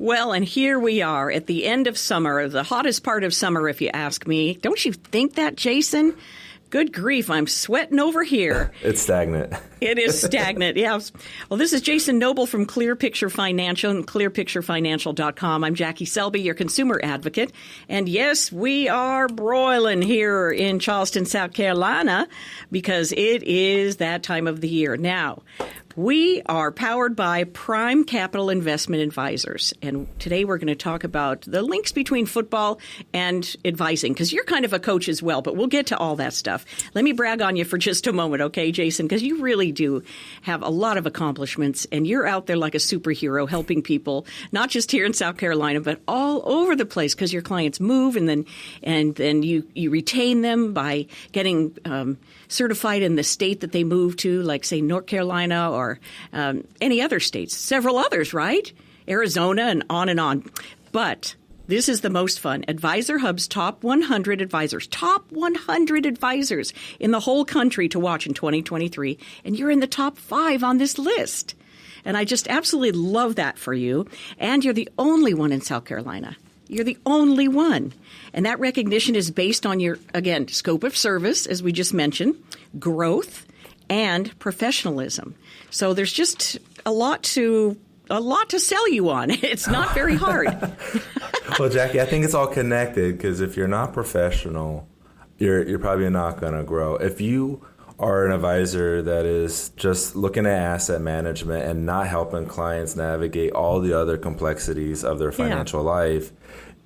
Well, and here we are at the end of summer, the hottest part of summer, if you ask me. Don't you think that, Jason? Good grief, I'm sweating over here. It's stagnant. It is stagnant, yes. Well, this is Jason Noble from Clear Picture Financial and clearpicturefinancial.com. I'm Jackie Selby, your consumer advocate. And yes, we are broiling here in Charleston, South Carolina, because it is that time of the year. Now, we are powered by Prime Capital Investment Advisors. And today we're going to talk about the links between football and advising, because you're kind of a coach as well, but we'll get to all that stuff. Let me brag on you for just a moment, okay, Jason, because you really do have a lot of accomplishments, and you're out there like a superhero helping people, not just here in South Carolina, but all over the place, because your clients move, and then you retain them by getting certified in the state that they move to, like, say, North Carolina or any other states, several others, right? Arizona and on. But this is the most fun. Advisor Hub's top 100 advisors in the whole country to watch in 2023. And you're in the top 5 on this list. And I just absolutely love that for you. And you're the only one in South Carolina. You're the only one. And that recognition is based on your, again, scope of service, as we just mentioned, growth, and professionalism. So there's just a lot to sell you on. It's not very hard. Well, Jackie, I think it's all connected, because if you're not professional, you're probably not going to grow. If you are an advisor that is just looking at asset management and not helping clients navigate all the other complexities of their financial life,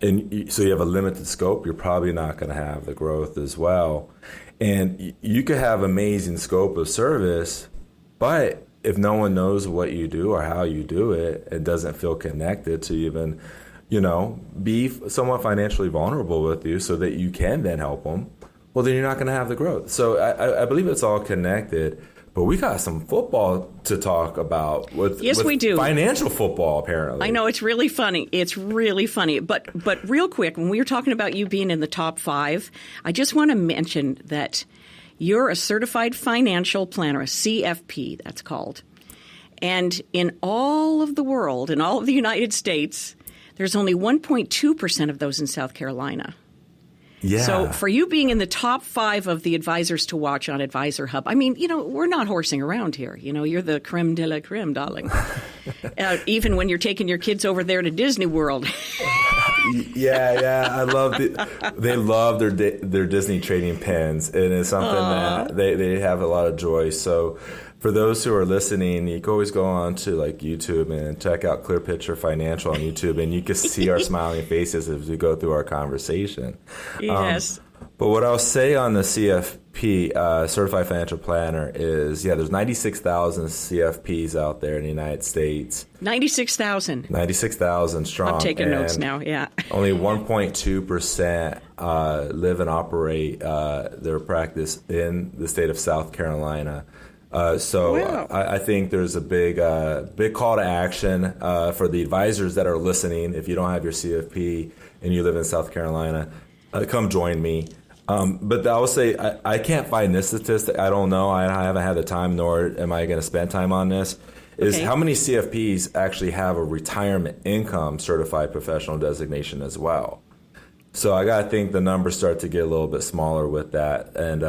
and so you have a limited scope, you're probably not going to have the growth as well. And you could have amazing scope of service, but if no one knows what you do or how you do it, it doesn't feel connected to even, be somewhat financially vulnerable with you so that you can then help them, well, then you're not going to have the growth. So I believe it's all connected. But we got some football to talk about with we do. Financial football, apparently. I know, it's really funny. It's really funny. But real quick, when we were talking about you being in the top 5, I just want to mention that you're a certified financial planner, a CFP, that's called. And in all of the world, in all of the United States, there's only 1.2% of those in South Carolina. Yeah. So for you being in the top 5 of the advisors to watch on Advisor Hub, I mean, we're not horsing around here. You're the creme de la creme, darling. Even when you're taking your kids over there to Disney World. Yeah. I love they love their Disney trading pins, and it's something that they have a lot of joy. So for those who are listening, you can always go on to like YouTube and check out Clear Picture Financial on YouTube, and you can see our smiling faces as we go through our conversation. Yes. But what I'll say on the CFP, Certified Financial Planner, is, there's 96,000 CFPs out there in the United States. 96,000. 96,000 strong. I'm taking notes now, yeah. Only 1.2% live and operate their practice in the state of South Carolina. Wow. I think there's a big call to action for the advisors that are listening. If you don't have your CFP and you live in South Carolina, come join me. But I will say I can't find this statistic. I don't know. I haven't had the time, nor am I going to spend time on this. Is how many CFPs actually have a retirement income certified professional designation as well? So I got to think the numbers start to get a little bit smaller with that. And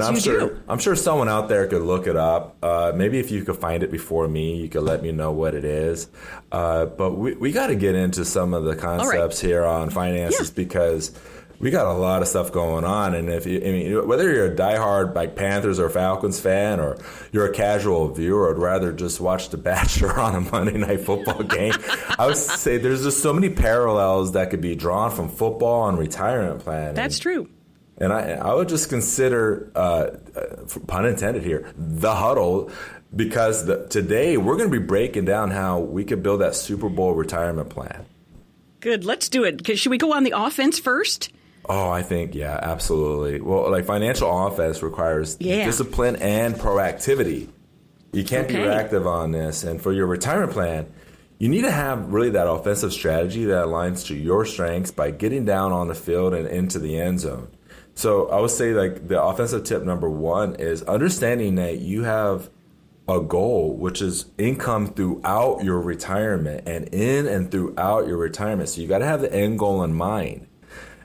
I'm sure someone out there could look it up. Maybe if you could find it before me, you could let me know what it is. But we got to get into some of the concepts here on finances, because we got a lot of stuff going on. And whether you're a diehard like Panthers or Falcons fan, or you're a casual viewer, I'd rather just watch The Bachelor on a Monday Night Football game. I would say there's just so many parallels that could be drawn from football and retirement planning. That's true. And I would just consider, pun intended here, the huddle, because today we're going to be breaking down how we could build that Super Bowl retirement plan. Good. Let's do it. Should we go on the offense first? Oh, I think, absolutely. Well, like financial offense requires discipline and proactivity. You can't be reactive on this. And for your retirement plan, you need to have really that offensive strategy that aligns to your strengths by getting down on the field and into the end zone. So I would say, like, the offensive tip number 1 is understanding that you have a goal, which is income throughout your retirement and in and throughout your retirement. So you got to have the end goal in mind.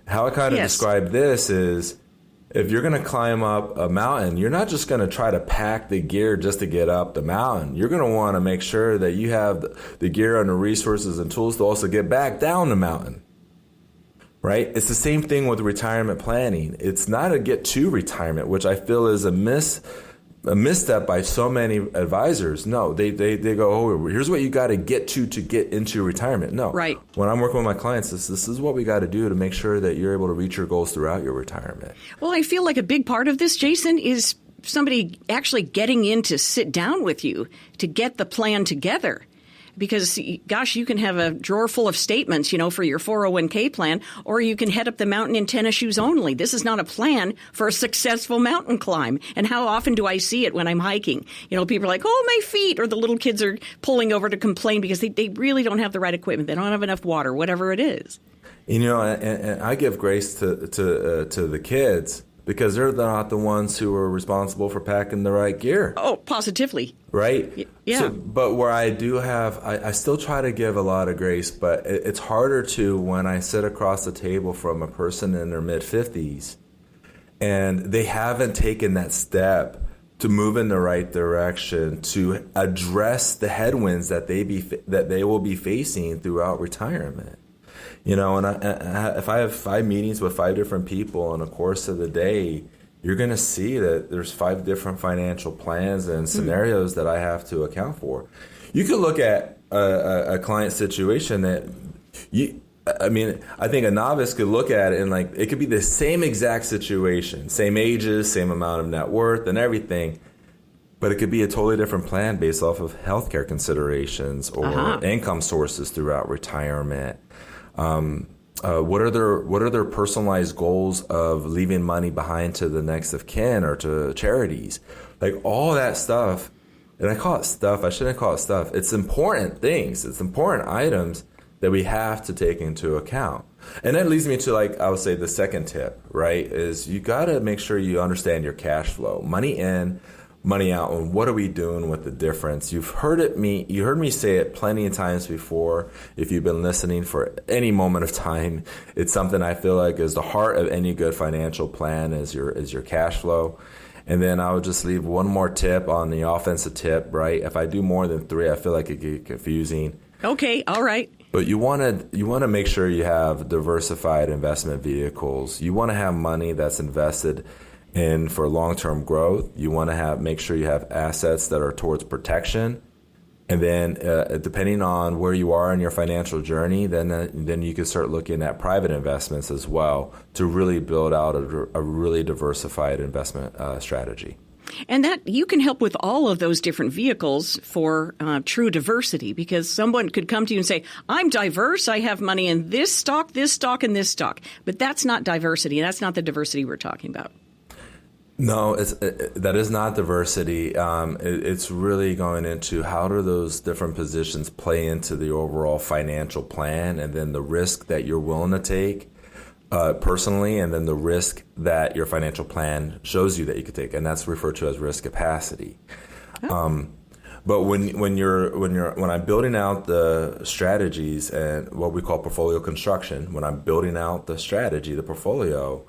How I kind of describe this is, if you're going to climb up a mountain, you're not just going to try to pack the gear just to get up the mountain. You're going to want to make sure that you have the gear and the resources and tools to also get back down the mountain, right? It's the same thing with retirement planning. It's not a get to retirement, which I feel is a misstep by so many advisors. No, they go, oh, here's what you got to get into retirement. No. Right. When I'm working with my clients, this is what we got to do to make sure that you're able to reach your goals throughout your retirement. Well, I feel like a big part of this, Jason, is somebody actually getting in to sit down with you to get the plan together. Because, gosh, you can have a drawer full of statements, for your 401k plan, or you can head up the mountain in tennis shoes only. This is not a plan for a successful mountain climb. And how often do I see it when I'm hiking? People are like, oh, my feet, or the little kids are pulling over to complain because they really don't have the right equipment. They don't have enough water, whatever it is. And I give grace to the kids, because they're not the ones who are responsible for packing the right gear. Oh, positively. Right? Yeah. So, but where I do have, I still try to give a lot of grace, but it's harder to when I sit across the table from a person in their mid-50s and they haven't taken that step to move in the right direction to address the headwinds that they will be facing throughout retirement. And if I have 5 meetings with 5 different people in the course of the day, you're going to see that there's 5 different financial plans and scenarios that I have to account for. You could look at a client situation that I think a novice could look at it and it could be the same exact situation, same ages, same amount of net worth and everything, but it could be a totally different plan based off of healthcare considerations or income sources throughout retirement. What are their personalized goals of leaving money behind to the next of kin or to charities? All that stuff, and I call it stuff, I shouldn't call it stuff. It's important things. It's important items that we have to take into account. And that leads me to I would say the second tip, right, is you got to make sure you understand your cash flow. Money in, money out, and what are we doing with the difference? You heard me say it plenty of times before. If you've been listening for any moment of time, it's something I feel like is the heart of any good financial plan is your cash flow. And then I would just leave one more tip on the offensive tip, right? If I do more than 3, I feel like it get confusing. Okay, all right. But you want to make sure you have diversified investment vehicles. You want to have money that's invested in for long-term growth. You want to make sure you have assets that are towards protection. And then depending on where you are in your financial journey, then you can start looking at private investments as well to really build out a really diversified investment strategy. And that you can help with all of those different vehicles for true diversity, because someone could come to you and say, I'm diverse. I have money in this stock, and this stock. But that's not diversity. That's not the diversity we're talking about. No, that is not diversity. It's really going into how do those different positions play into the overall financial plan, and then the risk that you're willing to take personally, and then the risk that your financial plan shows you that you could take, and that's referred to as risk capacity. Oh. But when I'm building out the strategies and what we call portfolio construction, when I'm building out the strategy, the portfolio,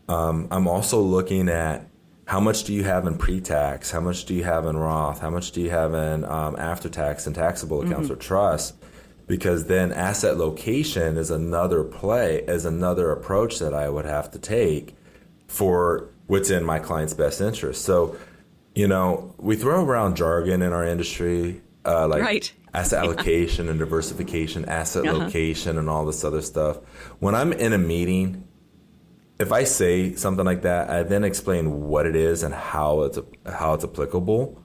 I'm also looking at how much do you have in pre-tax, how much do you have in Roth, how much do you have in after-tax and taxable accounts or trust, because then asset location is another approach that I would have to take for what's in my client's best interest. So, we throw around jargon in our industry, right. Asset allocation and diversification, asset location and all this other stuff. When I'm in a meeting, if I say something like that, I then explain what it is and how it's applicable.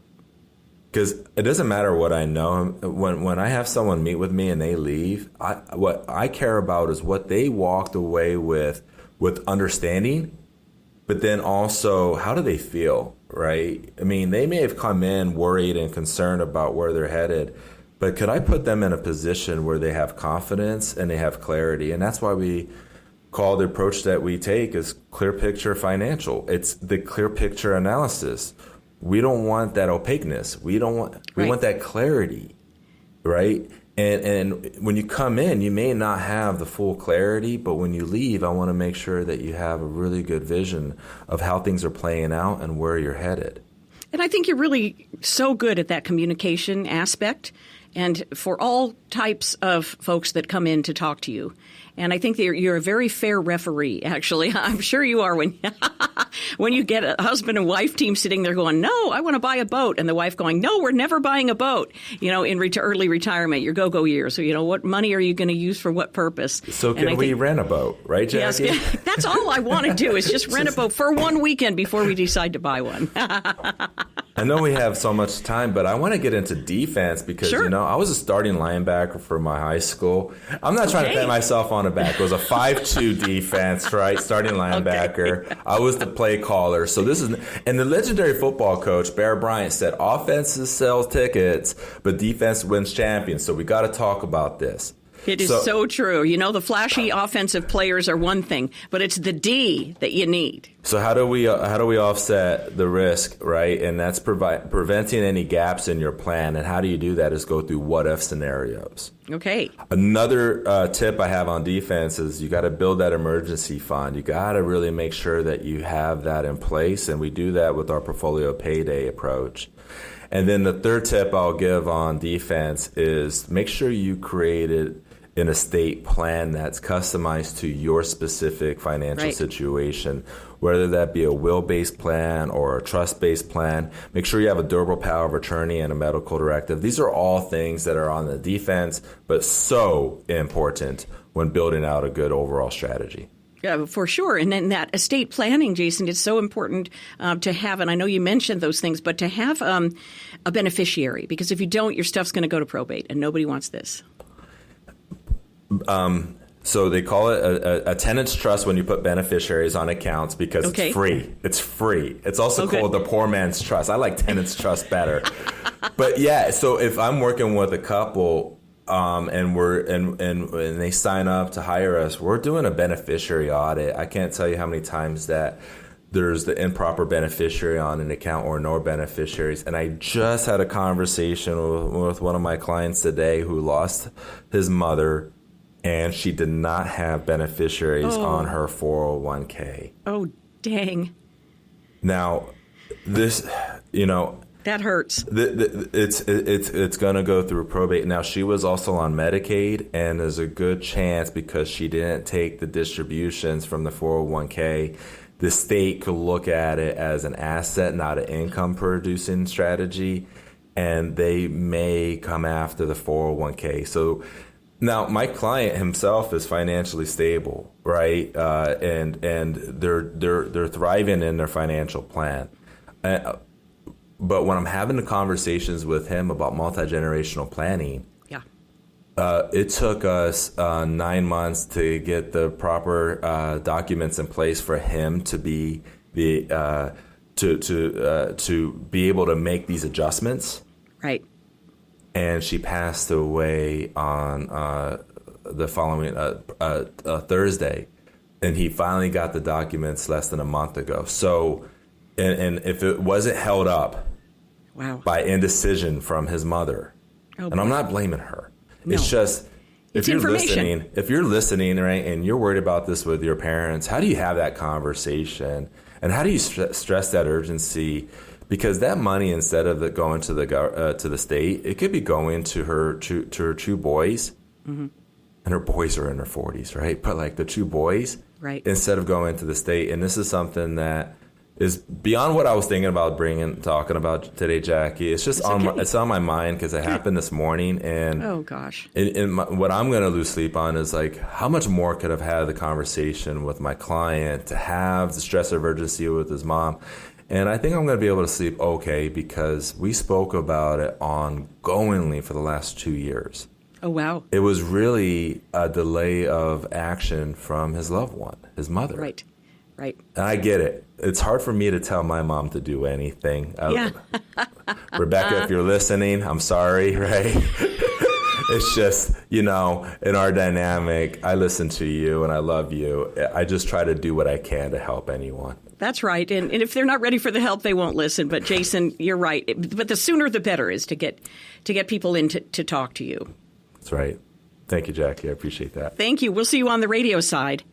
Because it doesn't matter what I know. When I have someone meet with me and they leave, what I care about is what they walked away with understanding, but then also how do they feel, right? I mean, they may have come in worried and concerned about where they're headed, but could I put them in a position where they have confidence and they have clarity? And that's why we call the approach that we take is clear picture financial. It's the clear picture analysis. we don't want that opaqueness. We want that clarity, right? And when you come in, you may not have the full clarity, but when you leave, I want to make sure that you have a really good vision of how things are playing out and where you're headed. And I think you're really so good at that communication aspect, and for all types of folks that come in to talk to you. And I think that you're a very fair referee, actually. I'm sure you are when when you get a husband and wife team sitting there going, no, I want to buy a boat. And the wife going, no, we're never buying a boat, in early retirement, your go-go years. So, what money are you going to use for what purpose? So can we rent a boat, right, Jackie? Yes, that's all I want to do is just rent a boat for one weekend before we decide to buy one. I know we have so much time, but I want to get into defense because, Sure. I was a starting linebacker for my high school. I'm not trying to pat myself on the back. It was a 5-2 defense, right? Starting linebacker. Okay. I was the play caller. So and the legendary football coach, Bear Bryant, said offenses sell tickets, but defense wins champions. So we got to talk about this. It is so true. The flashy offensive players are one thing, but it's the D that you need. So how do we offset the risk, right? And that's preventing any gaps in your plan. And how do you do that is go through what-if scenarios. Okay. Another tip I have on defense is you got to build that emergency fund. You got to really make sure that you have that in place, and we do that with our portfolio payday approach. And then the third tip I'll give on defense is make sure you created an estate plan that's customized to your specific financial situation, whether that be a will-based plan or a trust-based plan. Make sure you have a durable power of attorney and a medical directive. These are all things that are on the defense, but so important when building out a good overall strategy. Yeah, for sure. And then that estate planning, Jason, it's so important to have, and I know you mentioned those things, but to have a beneficiary, because if you don't, your stuff's going to go to probate, and nobody wants this. So they call it a tenant's trust when you put beneficiaries on accounts because it's free. It's free. It's also called the poor man's trust. I like tenant's trust better. But yeah, so if I'm working with a couple and they sign up to hire us, we're doing a beneficiary audit. I can't tell you how many times that there's the improper beneficiary on an account or no beneficiaries. And I just had a conversation with one of my clients today who lost his mother, and she did not have beneficiaries on her 401k. Oh, dang. Now, this, that hurts. It's going to go through probate. Now, she was also on Medicaid, and there's a good chance because she didn't take the distributions from the 401k, the state could look at it as an asset, not an income-producing strategy, and they may come after the 401k. So now my client himself is financially stable, right? And they're thriving in their financial plan. But when I'm having the conversations with him about multi-generational planning, it took us 9 months to get the proper documents in place for him to be to be able to make these adjustments. Right. And she passed away on the following Thursday, and he finally got the documents less than a month ago. So, and if it wasn't held up by indecision from his mother, and I'm not blaming her. No. It's just, if you're listening, right, and you're worried about this with your parents, how do you have that conversation? And how do you stress that urgency? Because that money, instead of it going to the state, it could be going to her two boys, and her boys are in their 40s, right? But like the two boys, right, instead of going to the state. And this is something that is beyond what I was thinking about talking about today, Jackie. It's just it's on my mind because it happened this morning. And oh gosh, what I'm going to lose sleep on is like how much more could have had the conversation with my client to have the stress of urgency with his mom. And I think I'm going to be able to sleep okay because we spoke about it ongoingly for the last 2 years. Oh, wow. It was really a delay of action from his loved one, his mother. Right. And I get it. It's hard for me to tell my mom to do anything. Yeah. Rebecca, if you're listening, I'm sorry, right? It's just, in our dynamic, I listen to you and I love you. I just try to do what I can to help anyone. That's right. And if they're not ready for the help, they won't listen. But Jason, you're right. But the sooner the better is to get people in to talk to you. That's right. Thank you, Jackie. I appreciate that. Thank you. We'll see you on the radio side.